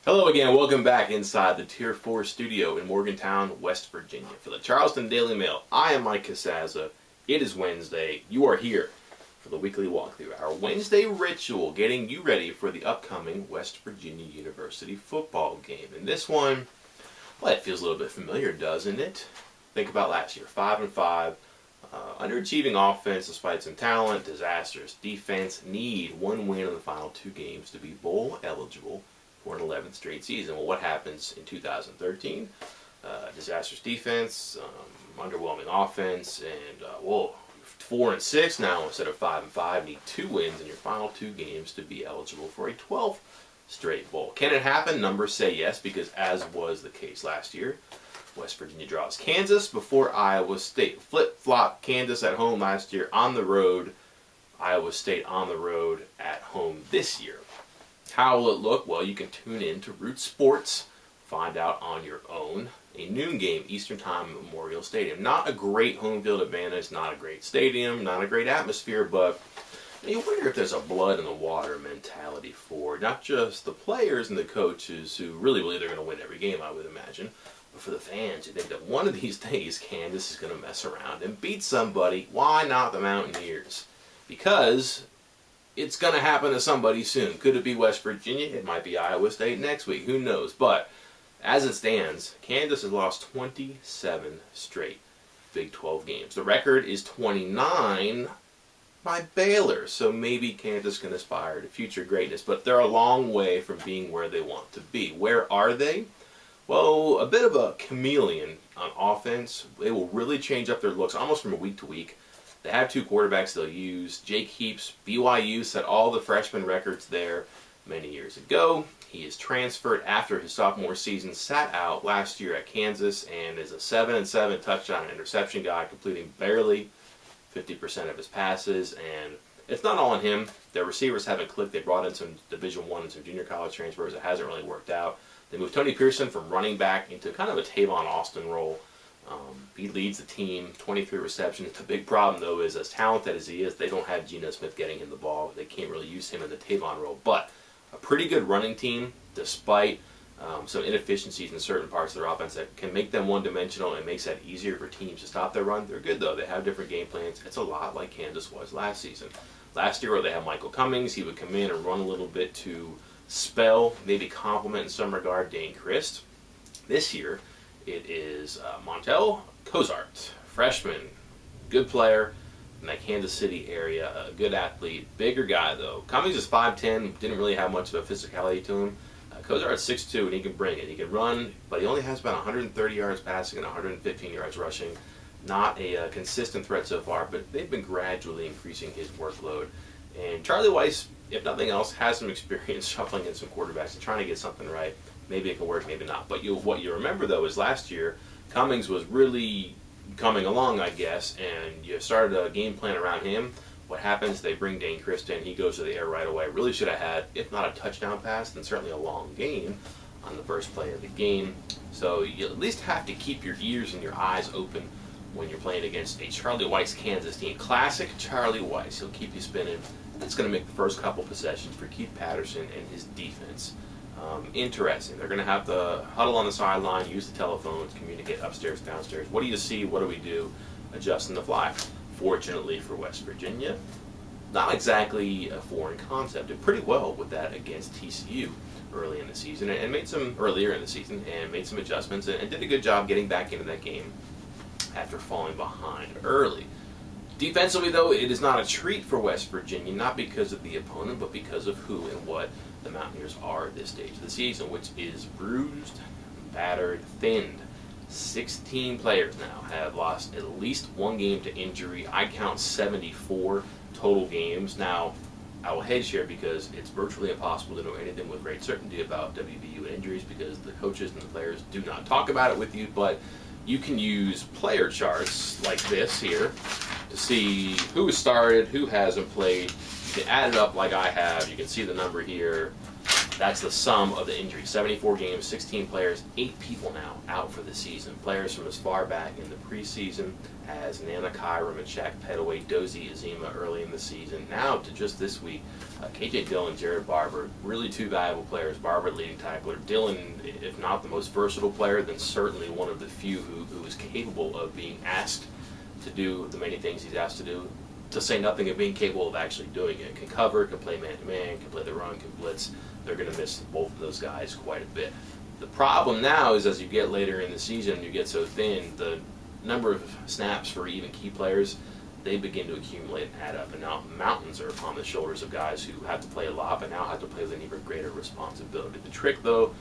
Hello again, welcome back inside the Tier 4 studio in Morgantown, West Virginia. For the Charleston Daily Mail, I am Mike Casazza. It is Wednesday. You are here for the weekly walkthrough. Our Wednesday ritual, getting you ready for the upcoming West Virginia University football game. And this one, well, it feels a little bit familiar, doesn't it? Think about last year, 5-5. Underachieving offense despite some talent, disastrous defense, need one win in the final two games to be bowl eligible for an 11th straight season. Well, what happens in 2013? Disastrous defense, underwhelming offense, and 4-6 now instead of 5-5. Need 2 wins in your final 2 games to be eligible for a 12th straight bowl. Can it happen? Numbers say yes, because as was the case last year, West Virginia draws Kansas before Iowa State. Flip-flop Kansas at home last year, on the road. Iowa State on the road at home this year. How will it look? Well, you can tune in to Root Sports, find out on your own. A noon game, Eastern Time at Memorial Stadium. Not a great home field advantage, not a great stadium, not a great atmosphere, but you wonder if there's a blood in the water mentality for not just the players and the coaches who really believe they're going to win every game, I would imagine, but for the fans who think that one of these days Kansas is going to mess around and beat somebody. Why not the Mountaineers? Because it's going to happen to somebody soon. Could it be West Virginia? It might be Iowa State next week. Who knows? But as it stands, Kansas has lost 27 straight Big 12 games. The record is 29 by Baylor. So maybe Kansas can aspire to future greatness. But they're a long way from being where they want to be. Where are they? Well, a bit of a chameleon on offense. They will really change up their looks almost from week to week. They have 2 quarterbacks they'll use. Jake Heaps, BYU, set all the freshman records there many years ago. He is transferred after his sophomore season, sat out last year at Kansas, and is a 7-7 touchdown and interception guy, completing barely 50% of his passes. And it's not all on him. Their receivers haven't clicked. They brought in some Division I and some junior college transfers. It hasn't really worked out. They moved Tony Pearson from running back into kind of a Tavon Austin role. He leads the team, 23 receptions. The big problem, though, is as talented as he is, they don't have Geno Smith getting him the ball. They can't really use him in the Tavon role. But a pretty good running team, despite some inefficiencies in certain parts of their offense that can make them one-dimensional and makes that easier for teams to stop their run. They're good, though. They have different game plans. It's a lot like Kansas was last season. Last year, where they had Michael Cummings, he would come in and run a little bit to spell, maybe compliment in some regard, Dane Christ. This year, it is Montel Cozart, freshman, good player in that Kansas City area, a good athlete, bigger guy though. Cummings is 5'10", didn't really have much of a physicality to him. Cozart's 6'2", and he can bring it. He can run, but he only has about 130 yards passing and 115 yards rushing. Not a consistent threat so far, but they've been gradually increasing his workload. And Charlie Weis, if nothing else, has some experience shuffling in some quarterbacks and trying to get something right. Maybe it can work, maybe not. But what you remember, though, is last year, Cummings was really coming along, I guess, and you started a game plan around him. What happens? They bring Dane Christ in. He goes to the air right away. Really should have had, if not a touchdown pass, then certainly a long gain on the first play of the game. So you at least have to keep your ears and your eyes open when you're playing against a Charlie Weis Kansas team. Classic Charlie Weis. He'll keep you spinning. That's going to make the first couple possessions for Keith Patterson and his defense interesting. They're going to have to huddle on the sideline, use the telephones, communicate upstairs, downstairs. What do you see? What do we do? Adjust on the fly. Fortunately for West Virginia, not exactly a foreign concept. Did pretty well with that against TCU earlier in the season, and made some adjustments, and did a good job getting back into that game after falling behind early. Defensively, though, it is not a treat for West Virginia, not because of the opponent, but because of who and what the Mountaineers are at this stage of the season, which is bruised, battered, thinned. 16 players now have lost at least one game to injury. I count 74 total games. Now, I will hedge here because it's virtually impossible to know anything with great certainty about WVU injuries because the coaches and the players do not talk about it with you, but you can use player charts like this here to see who has started, who hasn't played. You can add it up like I have. You can see the number here. That's the sum of the injuries. 74 games, 16 players, 8 people now out for the season. Players from as far back in the preseason as Nana Kyram and Shaq Petaway, Dozie Azima early in the season. Now to just this week, KJ Dillon, Jared Barber, really two valuable players. Barber leading tackler. Dillon, if not the most versatile player, then certainly one of the few who is capable of being asked to do the many things he's asked to do, to say nothing of being capable of actually doing it. Can cover, can play man-to-man, can play the run, can blitz. They're going to miss both of those guys quite a bit. The problem now is as you get later in the season, you get so thin, the number of snaps for even key players, they begin to accumulate and add up. And now mountains are upon the shoulders of guys who have to play a lot, but now have to play with an even greater responsibility. The trick, though,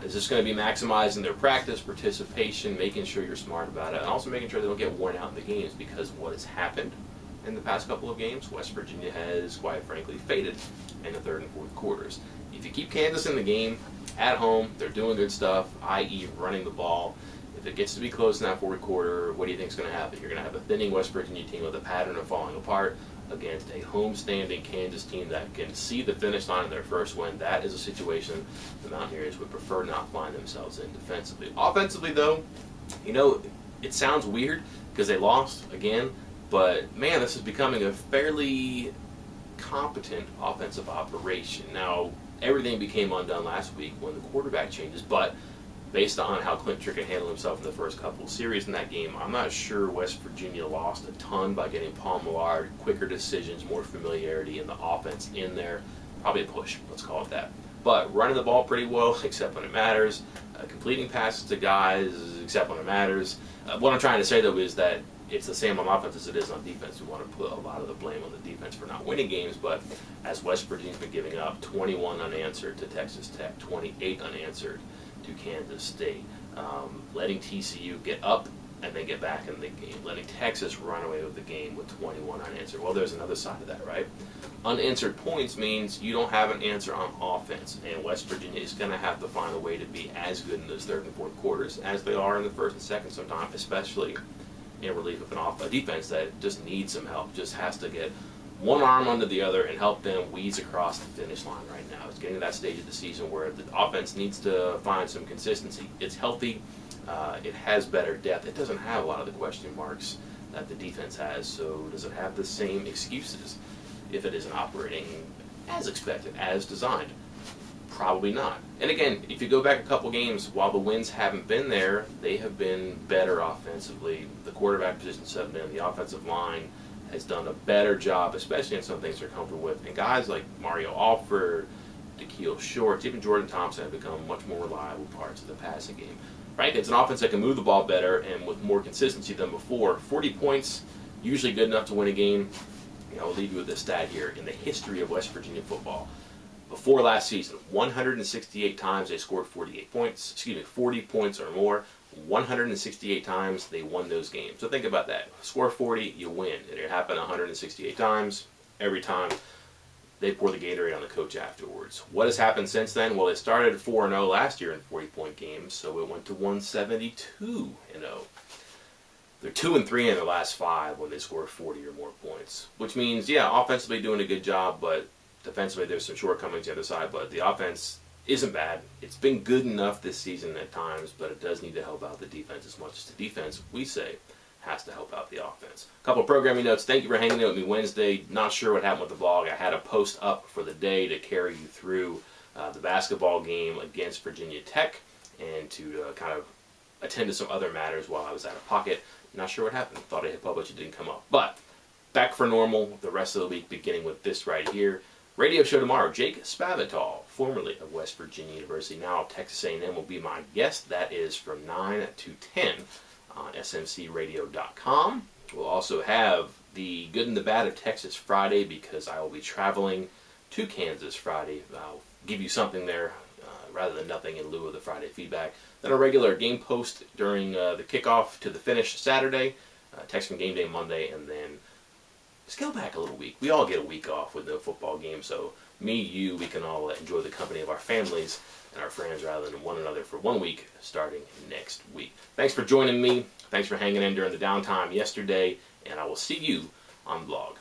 is just going to be maximizing their practice, participation, making sure you're smart about it, and also making sure they don't get worn out in the games, because what has happened in the past couple of games, West Virginia has, quite frankly, faded in the third and fourth quarters. If you keep Kansas in the game, at home, they're doing good stuff, i.e. running the ball. If it gets to be close in that fourth quarter, what do you think is going to happen? You're going to have a thinning West Virginia team with a pattern of falling apart against a homestanding Kansas team that can see the finish line in their first win. That is a situation the Mountaineers would prefer not find themselves in defensively. Offensively, though, you know, it sounds weird because they lost again, but man, this is becoming a fairly competent offensive operation. Now, everything became undone last week when the quarterback changes, but based on how Clint Trickett handled himself in the first couple of series in that game, I'm not sure West Virginia lost a ton by getting Paul Millard, quicker decisions, more familiarity in the offense in there. Probably a push, let's call it that. But running the ball pretty well, except when it matters. Completing passes to guys, except when it matters. What I'm trying to say, though, is that it's the same on offense as it is on defense. We want to put a lot of the blame on the defense for not winning games, but as West Virginia's been giving up 21 unanswered to Texas Tech, 28 unanswered to Kansas State, letting TCU get up and then get back in the game, letting Texas run away with the game with 21 unanswered. Well, there's another side of that, right? Unanswered points means you don't have an answer on offense, and West Virginia is going to have to find a way to be as good in those third and fourth quarters as they are in the first and second sometimes, especially in relief of a defense that just needs some help, just has to get one arm under the other and help them wheeze across the finish line right now. It's getting to that stage of the season where the offense needs to find some consistency. It's healthy. It has better depth. It doesn't have a lot of the question marks that the defense has, so does it have the same excuses if it isn't operating as expected, as designed? Probably not. And again, if you go back a couple games, while the wins haven't been there, they have been better offensively. The quarterback position settled in. The offensive line has done a better job, especially in some things they're comfortable with. And guys like Mario Alford, Da'Keil Shorts, even Jordan Thompson have become much more reliable parts of the passing game. Right? It's an offense that can move the ball better and with more consistency than before. 40 points, usually good enough to win a game. You know, I'll leave you with this stat here. In the history of West Virginia football, before last season, 168 times they scored 40 points or more. 168 times they won those games. So think about that. Score 40, you win. And it happened 168 times. Every time they pour the Gatorade on the coach afterwards. What has happened since then? Well, it started 4-0 last year in 40-point games, so it went to 172-0. They're 2-3 in their last 5 when they scored 40 or more points. Which means, yeah, offensively doing a good job, but defensively there's some shortcomings the other side. But the offense isn't bad. It's been good enough this season at times, but it does need to help out the defense as much as the defense, we say, has to help out the offense. A couple of programming notes. Thank you for hanging out with me Wednesday. Not sure what happened with the vlog. I had a post up for the day to carry you through the basketball game against Virginia Tech and to kind of attend to some other matters while I was out of pocket. Not sure what happened. Thought I hit publish. It didn't come up. But back for normal the rest of the week, beginning with this right here. Radio show tomorrow. Jake Spavital, formerly of West Virginia University, now of Texas A&M, will be my guest. That is from 9 to 10 on smcradio.com. We'll also have the good and the bad of Texas Friday because I will be traveling to Kansas Friday. I'll give you something there rather than nothing in lieu of the Friday feedback. Then a regular game post during the kickoff to the finish Saturday, Texan Game Day Monday, and then scale back a little week. We all get a week off with no football game, so me, you, we can all enjoy the company of our families and our friends rather than one another for 1 week starting next week. Thanks for joining me. Thanks for hanging in during the downtime yesterday, and I will see you on the vlog.